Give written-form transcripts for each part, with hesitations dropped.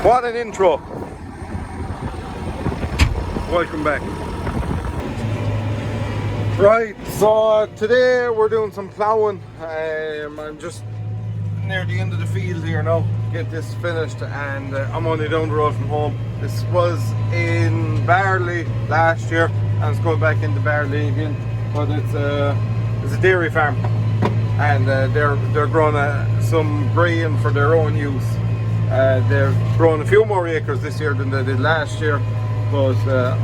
What an intro. Welcome back. Right, so today we're doing some ploughing. I'm just near the end of the field here now. Get this finished, and I'm only down the road from home. This was in Barley last year, and it's going back into Barley again. But it's a dairy farm, and they're growing some grain for their own use. They've grown a few more acres this year than they did last year, but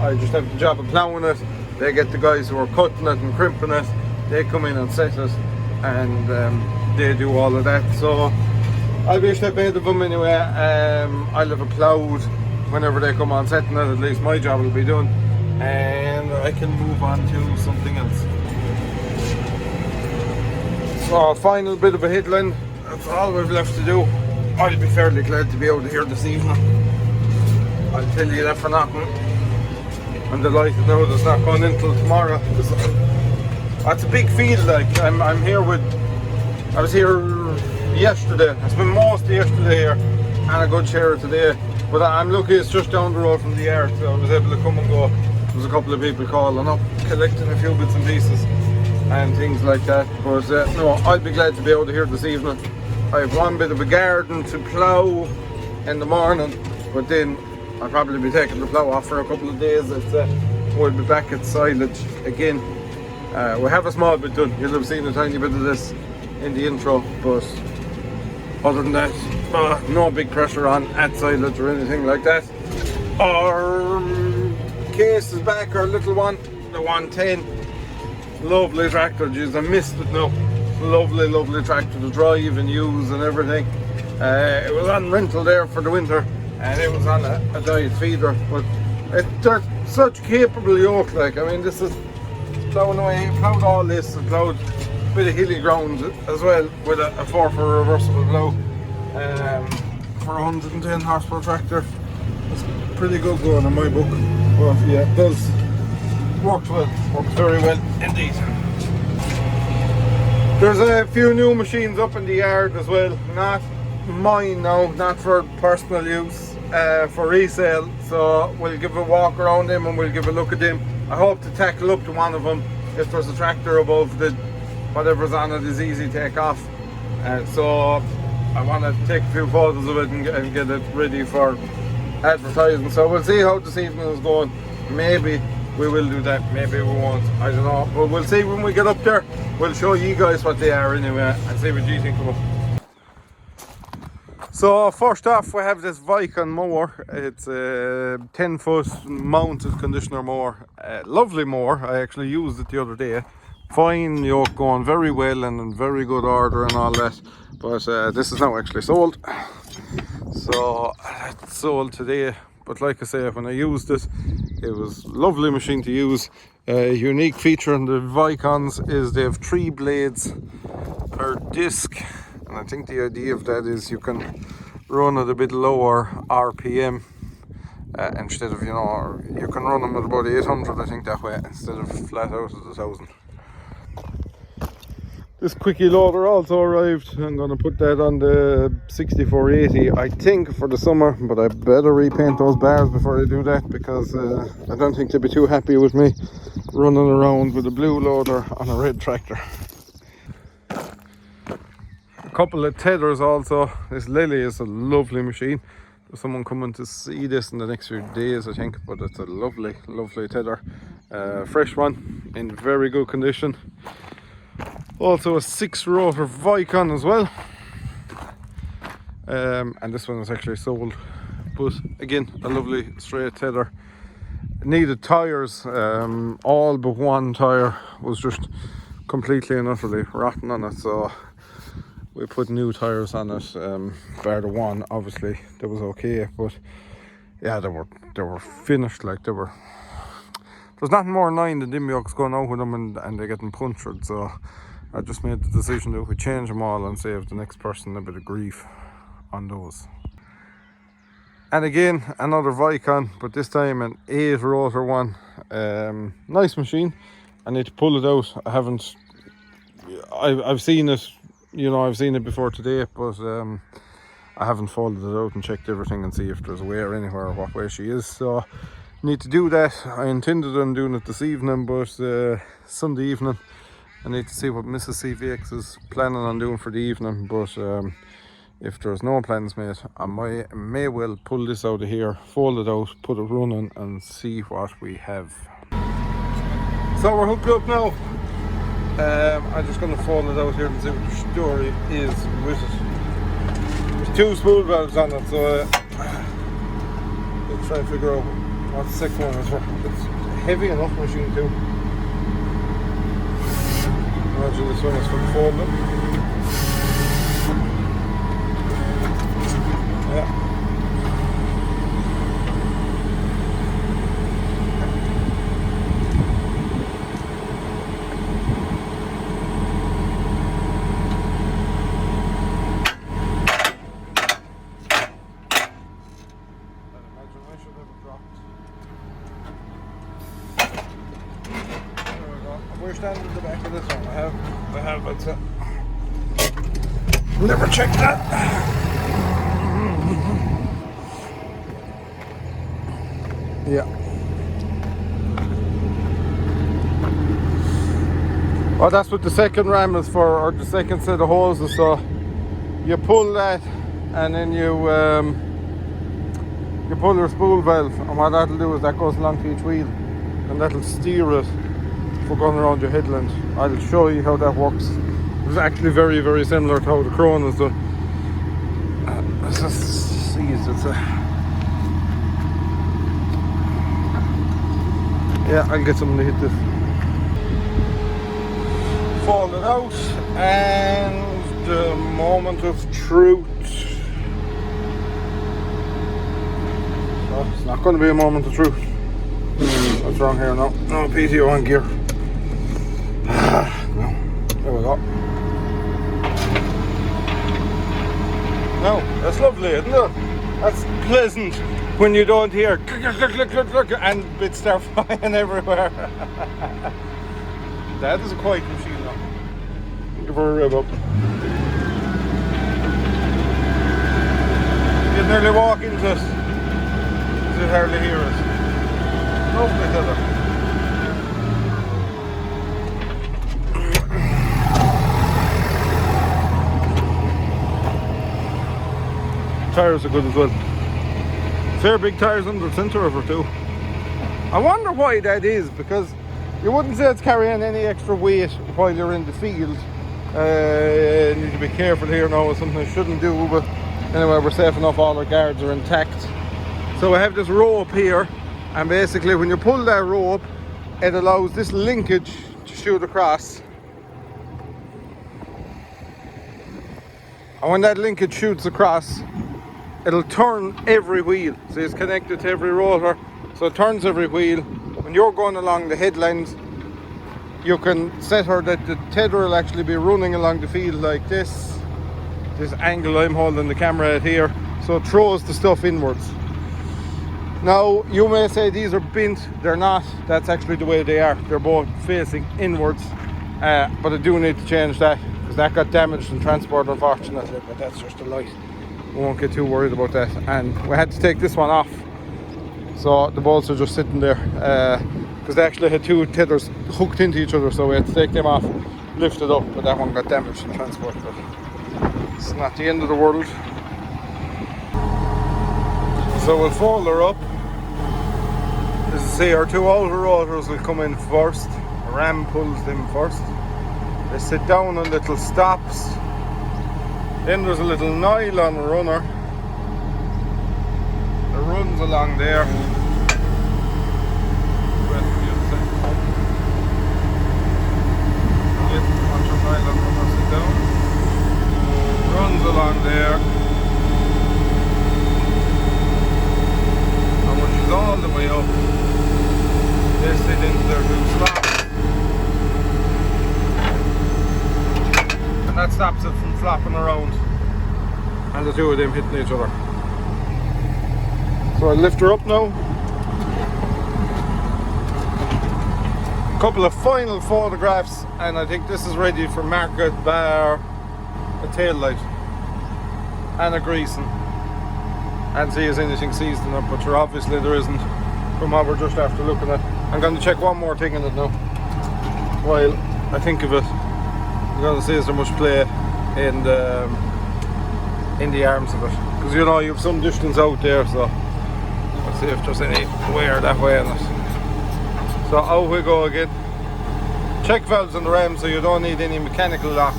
I just have the job of ploughing it. They get the guys who are cutting it and crimping it. They come in and set it, and they do all of that. So I'll be a step ahead of them anyway. I'll have it ploughed whenever they come on setting it. At least my job will be done, and I can move on to something else. So final bit of a headline. That's all we've left to do. I'll be fairly glad to be out of here this evening. I'll tell you that for nothing. I'm delighted now that it's not going until tomorrow. That's a big field. Like I'm here with. I was here yesterday. I spent most of yesterday here and a good share of today. But I'm lucky it's just down the road from the yard, so I was able to come and go. There's a couple of people calling up, collecting a few bits and pieces and things like that. But no, I'd be glad to be out of here this evening. I have one bit of a garden to plough in the morning, but then I'll probably be taking the plough off for a couple of days. We'll be back at silage again. We have a small bit done. You'll have seen a tiny bit of this in the intro, but other than that, no big pressure on at silage or anything like that. Our case is back, our little one, the 110. Lovely tractor, jeez, I missed it now. Lovely tractor to drive and use and everything. It was on rental there for the winter, and it was on a diet feeder, but they're such capable yoke. Like, I mean, this is ploughing away, ploughed all this, and ploughed a bit of hilly ground as well with a 4x4 reversible plough for a 110 horsepower tractor. It's pretty good going in my book. But yeah, it does works very well indeed. There's a few new machines up in the yard as well, not mine now, not for personal use, for resale. So we'll give a walk around them and we'll give a look at them. I hope to tackle up to one of them. If there's a tractor above, the whatever's on it is easy to take off. So I want to take a few photos of it and get it ready for advertising. So we'll see how this evening is going. Maybe we will do that, maybe we won't, I don't know, but we'll see when we get up there. We'll show you guys what they are anyway and see what you think of them. So first off, we have this Vicon mower. It's a 10-foot mounted conditioner mower. Lovely mower. I actually used it the other day. Fine yoke, going very well and in very good order and all that. But this is now actually sold. So it's sold today. But like I say, when I used it, it was a lovely machine to use. A unique feature in the Vicons is they have 3 blades per disc, and I think the idea of that is you can run at a bit lower RPM instead of, you can run them at about 800, I think, that way, instead of flat out at 1000. This quickie loader also arrived. I'm going to put that on the 6480, I think, for the summer, but I better repaint those bars before I do that, because I don't think they'll be too happy with me running around with a blue loader on a red tractor. A couple of tethers also. This Lily is a lovely machine. There's someone coming to see this in the next few days, I think, but it's a lovely tether. Fresh one, in very good condition. Also a 6-rotor Vicon as well, and this one is actually sold, but again, a lovely straight tether. Needed tyres. All but one tyre was just completely and utterly rotten on it, so we put new tyres on it. Bar the one, obviously, that was okay, but yeah, they were finished. Like, there's nothing more annoying than them yokes going out with them and they're getting punctured. So I just made the decision that we change them all and save the next person a bit of grief on those. And again, another Vicon, but this time an 8-rotor one. Nice machine. I need to pull it out. I've seen it, I've seen it before today, but I haven't folded it out and checked everything and see if there's a wear anywhere or what way she is. So need to do that. I intended on doing it this evening, but Sunday evening. I need to see what Mrs. CVX is planning on doing for the evening. But if there's no plans made, I may well pull this out of here, fold it out, put it running, and see what we have. So we're hooked up now. I'm just going to fold it out here and see what the story is with it. There's 2 spool valves on it, so let's try and figure out what the second one is for. It's a heavy enough machine too. Imagine this one is for the folding. Yeah. We're standing at the back of this one. I have, but never checked that. Yeah. Oh, that's what the second ram is for, or the second set of hoses. So you pull that, and then you pull your spool valve, and what that'll do is that goes along to each wheel, and that'll steer it for going around your headland. I'll show you how that works. It's actually very, very similar to how the Krone is done. Let's just see, it's a... Yeah, I'll get someone to hit this. Fold it out, and the moment of truth. Oh, it's not going to be a moment of truth. What's wrong here now? No PTO on gear. No, there we go. No, that's lovely, isn't it? That's pleasant when you don't hear click and bits start flying everywhere. That is a quiet machine now. Give her a rev up. You nearly walk into it. You hardly hear it. Lovely tether. Tires are good as well. Fair big tires under the centre of her too. I wonder why that is, because you wouldn't say it's carrying any extra weight while you're in the field. You need to be careful here now, it's something I shouldn't do, but anyway, we're safe enough, all our guards are intact. So I have this rope here, and basically when you pull that rope, it allows this linkage to shoot across. And when that linkage shoots across, it'll turn every wheel. So it's connected to every rotor, so it turns every wheel. When you're going along the headland, you can set her that the tether will actually be running along the field like this angle I'm holding the camera at here, so it throws the stuff inwards. Now you may say these are bent, they're not. That's actually the way they are. They're both facing inwards, but I do need to change that because that got damaged in transport, unfortunately, but that's just a light. We won't get too worried about that. And we had to take this one off, so the bolts are just sitting there because they actually had 2 tethers hooked into each other, so we had to take them off, lift it up, but that one got damaged in transport. But it's not the end of the world. So we'll fold her up. As you see, our 2 outer rotors will come in first. The ram pulls them first. They sit down on little stops. Then there's a little nylon runner that runs along there. Nylon runner sit down. Runs along there. And when she's all the way up, they sit into their 2 slots. And that stops it from flopping around and the 2 of them hitting each other. So I lift her up now. A couple of final photographs, and I think this is ready for market bar a tail light. and a greasing and see if anything seized in it, but sure, obviously there isn't from what we're just after looking at. I'm going to check one more thing in it now while I think of it. I'm going to see is there much play in the arms of it, because you know you have some distance out there, so let's see if there's any wear that way in it. So out we go again. Check valves on the ram so you don't need any mechanical lock.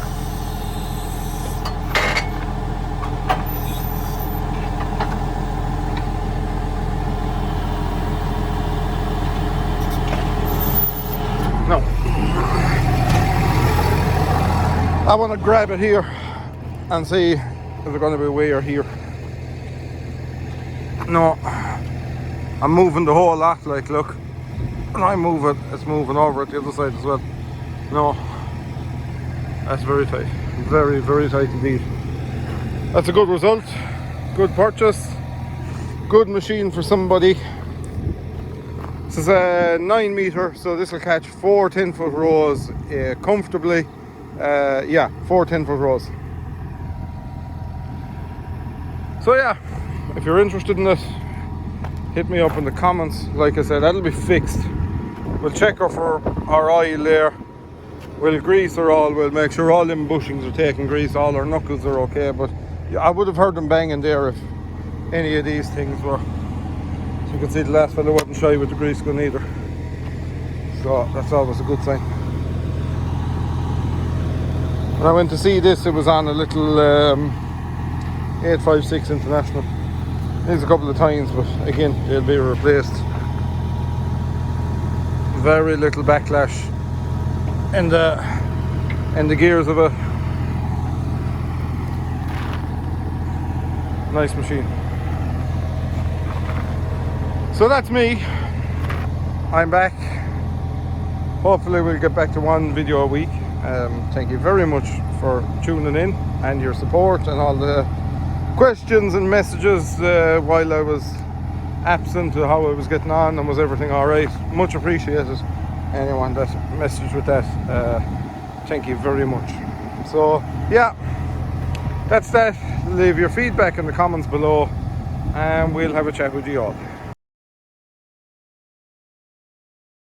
No. I want to grab it here and see if there's going to be wear here. No. I'm moving the whole lot, like, look. When I move it, it's moving over at the other side as well. No. That's very tight. Very, very tight indeed. That's a good result. Good purchase. Good machine for somebody. This is a 9 meter, so this will catch 4 10-foot rows comfortably. Yeah, 4 10-foot rows. So yeah, if you're interested in it, hit me up in the comments. Like I said, that'll be fixed. We'll check her for our oil there. We'll grease her all. We'll make sure all them bushings are taking grease. All our knuckles are okay. But I would have heard them banging there if any of these things were. So you can see the last fella wasn't shy with the grease gun either. So that's always a good sign. When I went to see this, it was on a little 856 International. There's a couple of times, but again, they'll be replaced. Very little backlash in the gears of it. Nice machine. So that's me. I'm back. Hopefully we'll get back to one video a week. Thank you very much for tuning in and your support and all the questions and messages while I was absent, to how I was getting on and was everything alright. Much appreciated. Anyone that messaged with that, thank you very much. So yeah, that's that. Leave your feedback in the comments below and we'll have a chat with you all.